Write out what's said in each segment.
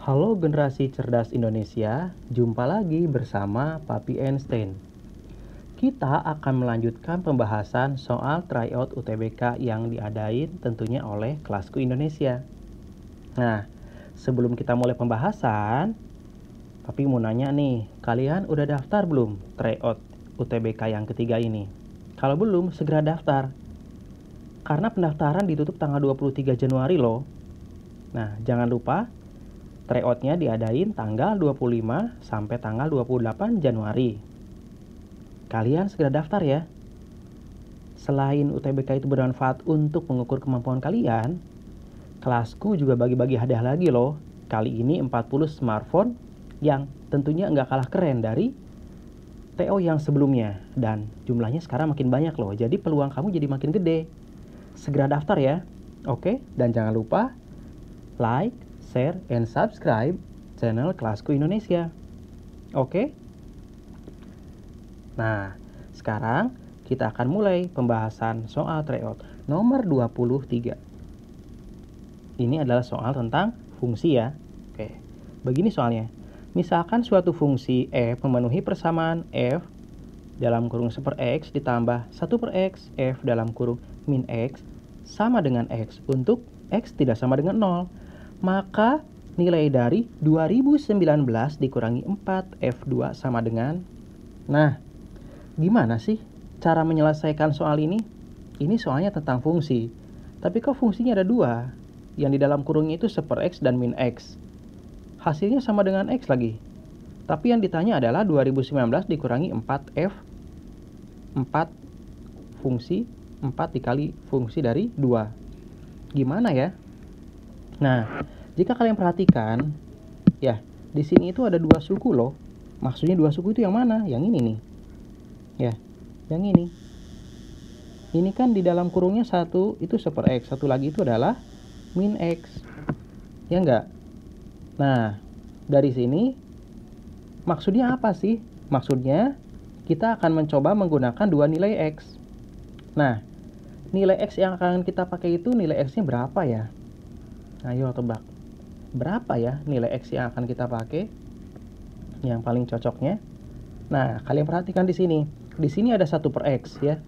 Halo generasi cerdas Indonesia, jumpa lagi bersama Papi Einstein. Kita akan melanjutkan pembahasan soal tryout UTBK yang diadain tentunya oleh Kelasku Indonesia. Nah, sebelum kita mulai pembahasan, Papi mau nanya nih, kalian udah daftar belum tryout UTBK yang ketiga ini? Kalau belum, segera daftar. Karena pendaftaran ditutup tanggal 23 Januari loh. Nah, jangan lupa tryout-nya diadain tanggal 25 sampai tanggal 28 Januari. Kalian segera daftar ya. Selain UTBK itu bermanfaat untuk mengukur kemampuan kalian, kelasku juga bagi-bagi hadiah lagi loh. Kali ini 40 smartphone yang tentunya nggak kalah keren dari TO yang sebelumnya. Dan jumlahnya sekarang makin banyak loh. Jadi peluang kamu jadi makin gede. Segera daftar ya. Oke, dan jangan lupa like, share, and subscribe channel Kelasku Indonesia. Oke? Nah, sekarang kita akan mulai pembahasan soal tryout nomor 23. Ini adalah soal tentang fungsi ya. Oke, begini soalnya. Misalkan suatu fungsi f memenuhi persamaan f dalam kurung 1 per x ditambah 1 per x f dalam kurung min x sama dengan x untuk x tidak sama dengan 0. Maka nilai dari 2019 dikurangi 4 F2 sama dengan... Nah, gimana sih cara menyelesaikan soal ini? Ini soalnya tentang fungsi. Tapi kok fungsinya ada dua? Yang di dalam kurungnya itu 1 per x dan min x. Hasilnya sama dengan x lagi. Tapi yang ditanya adalah 2019 dikurangi 4F. 4 fungsi, 4 dikali fungsi dari 2. Gimana ya? Nah, jika kalian perhatikan, ya, di sini itu ada dua suku loh. Maksudnya dua suku itu yang mana? Yang ini nih. Ya, yang ini. Ini kan di dalam kurungnya satu itu 1 per x, satu lagi itu adalah min x. Ya enggak? Nah, dari sini maksudnya apa sih? Maksudnya kita akan mencoba menggunakan dua nilai x. Nah, nilai x yang akan kita pakai itu nilai x-nya berapa ya? Ayo tebak. Berapa ya nilai x yang akan kita pakai? Yang paling cocoknya. Nah, kalian perhatikan di sini. Di sini ada 1 per x ya.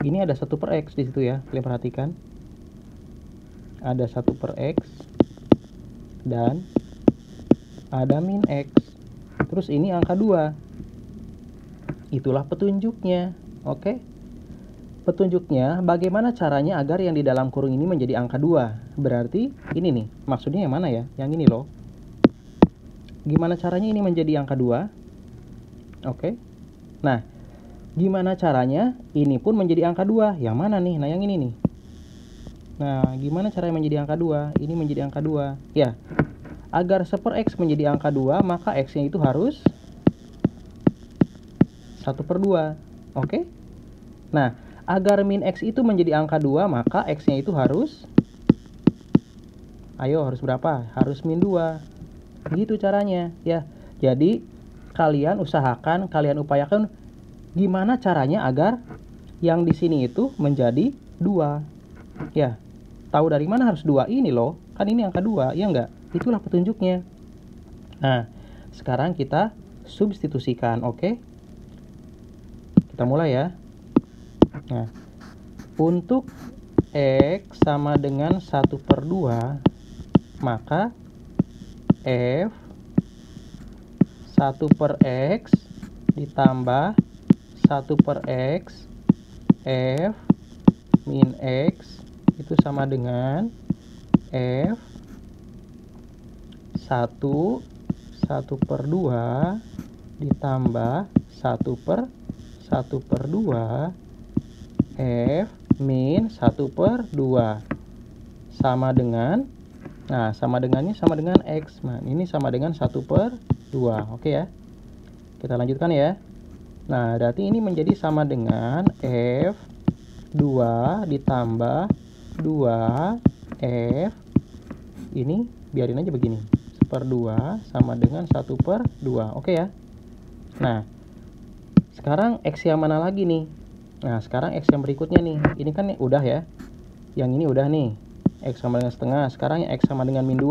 Ini ada 1 per x di situ ya. Kalian perhatikan. Ada 1 per x dan ada min x. Terus ini angka 2. Itulah petunjuknya. Oke? Petunjuknya bagaimana caranya agar yang di dalam kurung ini menjadi angka 2. Berarti ini nih, maksudnya yang mana ya? Yang ini loh. Gimana caranya ini menjadi angka 2? Oke. Nah, gimana caranya ini pun menjadi angka 2? Yang mana nih? Nah, yang ini nih. Nah, gimana caranya menjadi angka 2? Ini menjadi angka 2. Ya, agar 1 per x menjadi angka 2, maka x-nya itu harus 1 per 2. Oke? Nah, agar min x itu menjadi angka 2, maka x-nya itu harus... Ayo, harus berapa? Harus min 2. Gitu caranya, ya. Jadi, kalian usahakan, kalian upayakan gimana caranya agar yang di sini itu menjadi 2. Ya, tahu dari mana harus 2 ini loh. Kan ini angka 2, ya enggak? Itulah petunjuknya. Nah, sekarang kita substitusikan, oke? Kita mulai ya. Nah, untuk x sama dengan 1 per 2, maka f 1 per x ditambah 1 per x f min x itu sama dengan f 1 per 2 ditambah 1 per 2 f min 1 per 2 sama dengan, nah sama dengannya sama dengan x. Nah ini sama dengan 1 per 2. Oke ya, kita lanjutkan ya. Nah berarti ini menjadi sama dengan f 2 ditambah 2 f, ini biarin aja begini, 1 per 2 sama dengan 1 per 2. Oke ya. Nah sekarang x yang mana lagi nih? Nah, sekarang x yang berikutnya nih. Ini kan udah ya. Yang ini udah nih. X sama dengan setengah. Sekarang yang x sama dengan min 2.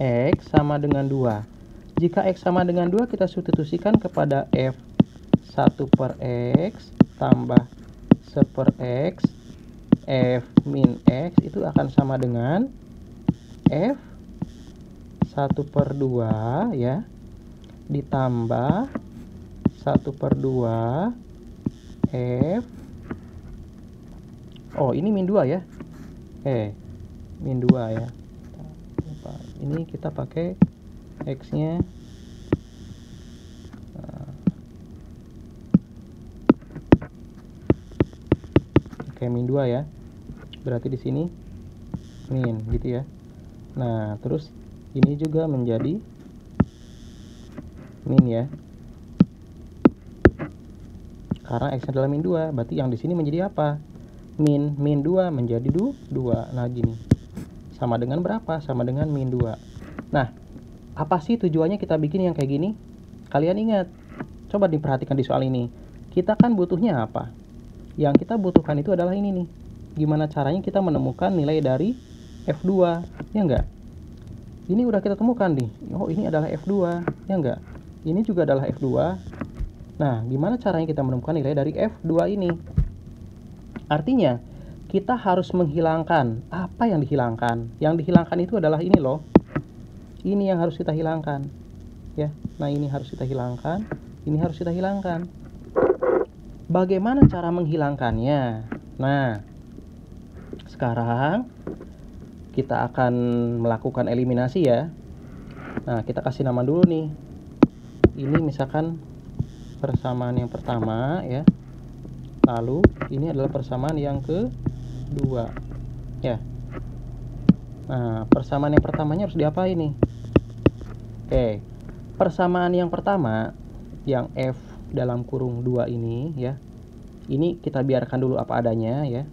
X sama dengan 2. Jika X sama dengan 2, kita substitusikan kepada F 1 per X tambah 1 per X, F min X itu akan sama dengan F 1 per 2 ya, ditambah 1 per 2 F, oh ini min 2 ya, min 2 ya. Ini kita pakai X-nya oke, min 2 ya. Berarti di sini min gitu ya. Nah, terus ini juga menjadi min ya. Karena X adalah min 2, berarti yang di sini menjadi apa? Min 2 menjadi 2. Nah, gini. Sama dengan berapa? Sama dengan min 2. Nah, apa sih tujuannya kita bikin yang kayak gini? Kalian ingat, coba diperhatikan di soal ini. Kita kan butuhnya apa? Yang kita butuhkan itu adalah ini nih. Gimana caranya kita menemukan nilai dari F2, ya enggak? Ini udah kita temukan nih. Oh, ini adalah F2, ya enggak? Ini juga adalah F2. Nah, gimana caranya kita menemukan nilai dari F2 ini? Artinya, kita harus menghilangkan. Apa yang dihilangkan? Yang dihilangkan itu adalah ini loh. Ini yang harus kita hilangkan. Ya. Nah, ini harus kita hilangkan. Ini harus kita hilangkan. Bagaimana cara menghilangkannya? Nah, sekarang kita akan melakukan eliminasi ya. Nah, kita kasih nama dulu nih. Ini misalkan persamaan yang pertama ya. Lalu ini adalah persamaan yang kedua ya. Nah, persamaan yang pertamanya harus diapain nih? Oke, persamaan yang pertama yang F dalam kurung 2 ini ya. Ini kita biarkan dulu apa adanya ya.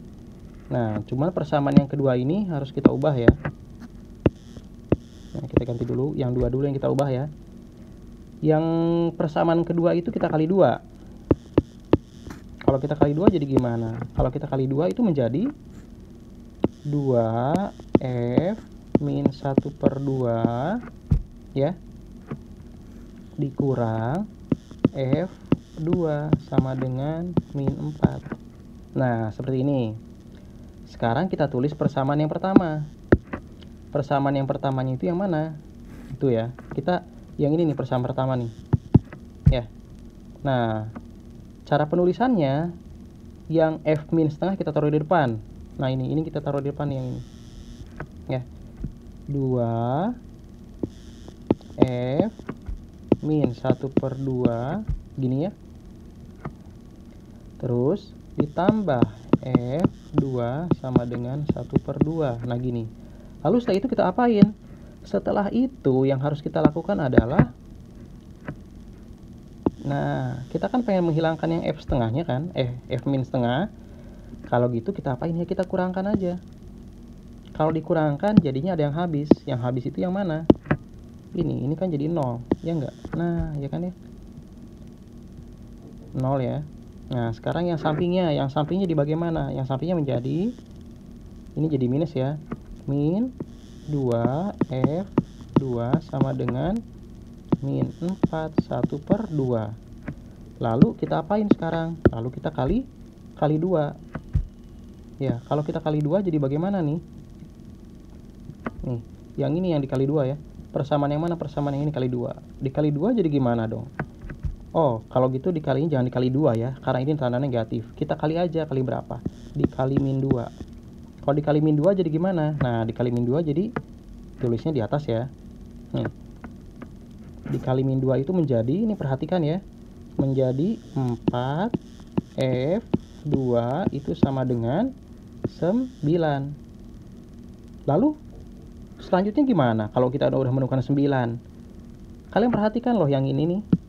Nah, cuman persamaan yang kedua ini harus kita ubah ya. Nah, kita ganti dulu, yang dua dulu yang kita ubah ya. Yang persamaan kedua itu kita kali 2. Kalau kita kali 2 jadi gimana? Kalau kita kali 2 itu menjadi 2F min 1 per 2 ya, dikurang F2 sama dengan min 4. Nah, seperti ini. Sekarang kita tulis persamaan yang pertama. Persamaan yang pertamanya itu yang mana? Itu ya. Kita yang ini nih persamaan pertama nih. Ya. Nah, cara penulisannya yang F min setengah kita taruh di depan. Nah, ini kita taruh di depan yang ini. Ya. 2 F min 1 per 2 gini ya. Terus ditambah F2 sama dengan 1 per 2. Nah, gini. Lalu setelah itu kita apain? Setelah itu yang harus kita lakukan adalah, nah, kita kan pengen menghilangkan yang F setengahnya kan? F min setengah. Kalau gitu kita apain ya? Kita kurangkan aja. Kalau dikurangkan jadinya ada yang habis. Yang habis itu yang mana? Ini kan jadi 0, ya enggak? Nah, ya kan ya? 0 ya. Nah, sekarang yang sampingnya dibagi mana? Yang sampingnya menjadi, ini jadi minus ya. Min 2F2 sama dengan min 4 1 per 2. Lalu kita apain sekarang? Lalu kita kali 2. Ya, kalau kita kali 2 jadi bagaimana nih? Nih, yang ini yang dikali 2 ya. Persamaan yang mana? Persamaan yang ini kali 2. Dikali 2 jadi gimana dong? Oh, kalau gitu dikalinya jangan dikali 2 ya, karena ini tanda negatif. Kita kali aja, kali berapa? Dikali min 2. Kalau dikali min 2 jadi gimana? Nah, dikali min 2 jadi tulisnya di atas ya. Nih. Dikali min 2 itu menjadi, ini perhatikan ya, menjadi 4F2 itu sama dengan 9. Lalu selanjutnya gimana kalau kita udah menemukan 9? Kalian perhatikan loh yang ini nih.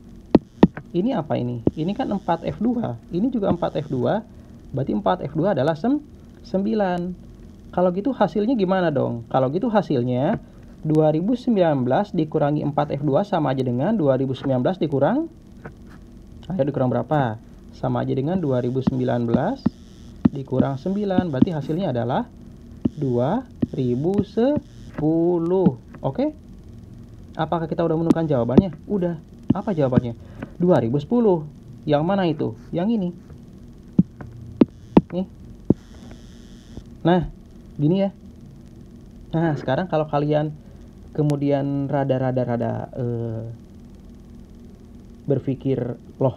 Ini apa ini? Ini kan 4F2. Ini juga 4F2. Berarti 4F2 adalah 9. Kalau gitu hasilnya gimana dong? Kalau gitu hasilnya 2019 dikurangi 4F2 sama aja dengan 2019 dikurang, ayo dikurang berapa? Sama aja dengan 2019 dikurang 9. Berarti hasilnya adalah 2010. Oke? Apakah kita udah menemukan jawabannya? Udah. Apa jawabannya? 2010. Yang mana itu? Yang ini. Nih. Nah, gini ya. Nah, sekarang kalau kalian kemudian rada berpikir, loh,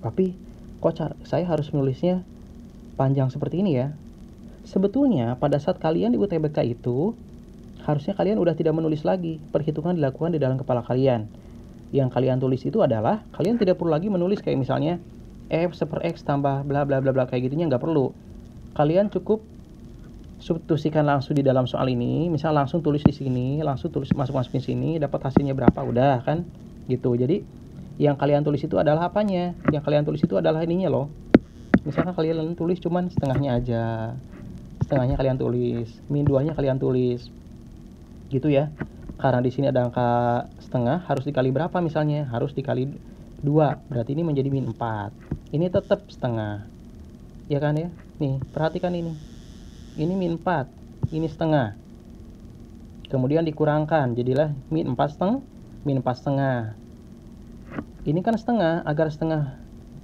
tapi kok saya harus menulisnya panjang seperti ini ya? Sebetulnya pada saat kalian di UTBK itu, harusnya kalian udah tidak menulis lagi. Perhitungan dilakukan di dalam kepala kalian. Yang kalian tulis itu adalah, kalian tidak perlu lagi menulis kayak misalnya F per X tambah bla bla bla bla kayak gitunya, nggak perlu. Kalian cukup substitusikan langsung di dalam soal ini, misal langsung tulis di sini, langsung tulis masuk-masukin sini, dapat hasilnya berapa, udah kan gitu. Jadi yang kalian tulis itu adalah apanya? Yang kalian tulis itu adalah ininya loh. Misalkan kalian tulis cuman setengahnya aja, setengahnya kalian tulis, min 2 nya kalian tulis gitu ya. Karena di sini ada angka setengah, harus dikali berapa misalnya? Harus dikali 2, berarti ini menjadi min 4. Ini tetap setengah, ya kan ya? Nih, perhatikan ini. Ini min 4, ini setengah. Kemudian dikurangkan, jadilah min 4 setengah, min 4 setengah. Ini kan setengah,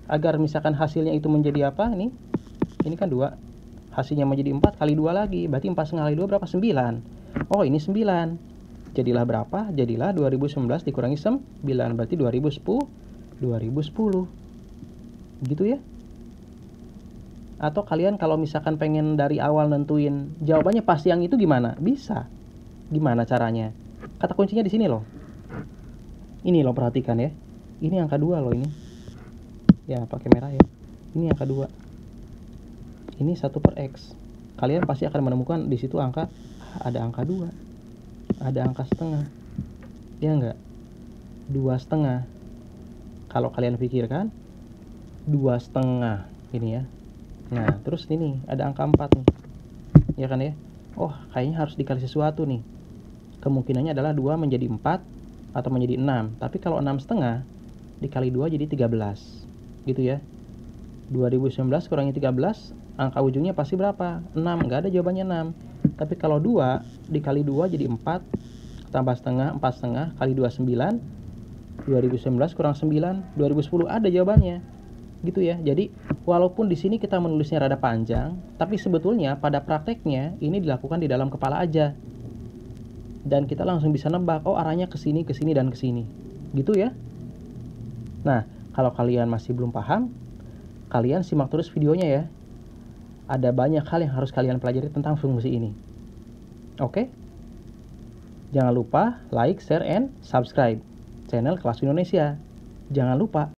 agar misalkan hasilnya itu menjadi apa? Ini kan 2. Hasilnya menjadi 4 kali 2 lagi, berarti 4 setengah kali 2 berapa? 9. Oh, ini 9. Jadilah berapa? Jadilah 2019 dikurangi 9, berarti 2010. Gitu ya. Atau kalian kalau misalkan pengen dari awal nentuin jawabannya pasti yang itu gimana? Bisa. Gimana caranya? Kata kuncinya di sini loh. Ini loh, perhatikan ya. Ini angka 2 loh ini. Ya, pakai merah ya. Ini angka 2. Ini 1 per X. Kalian pasti akan menemukan di situ ada angka 2. Ada angka setengah. Ya enggak? 2 setengah. Kalau kalian pikirkan 2 setengah ini ya. Nah, terus ini ada angka 4 nih. Ya kan ya? Oh, kayaknya harus dikali sesuatu nih. Kemungkinannya adalah 2 menjadi 4 atau menjadi 6. Tapi kalau 6 setengah dikali 2 jadi 13. Gitu ya. 2019 kurangi 13, angka ujungnya pasti berapa? 6. Enggak ada jawabannya 6. Tapi kalau 2 dikali 2 jadi 4 tambah setengah, 4 setengah kali 2 9. 2019 kurang 9, 2010 ada jawabannya. Gitu ya. Jadi walaupun di sini kita menulisnya rada panjang, tapi sebetulnya pada prakteknya ini dilakukan di dalam kepala aja. Dan kita langsung bisa nebak, oh arahnya ke sini, dan ke sini. Gitu ya. Nah, kalau kalian masih belum paham, kalian simak terus videonya ya. Ada banyak hal yang harus kalian pelajari tentang fungsi ini. Oke? Jangan lupa like, share, and subscribe channel Kelas Indonesia. Jangan lupa.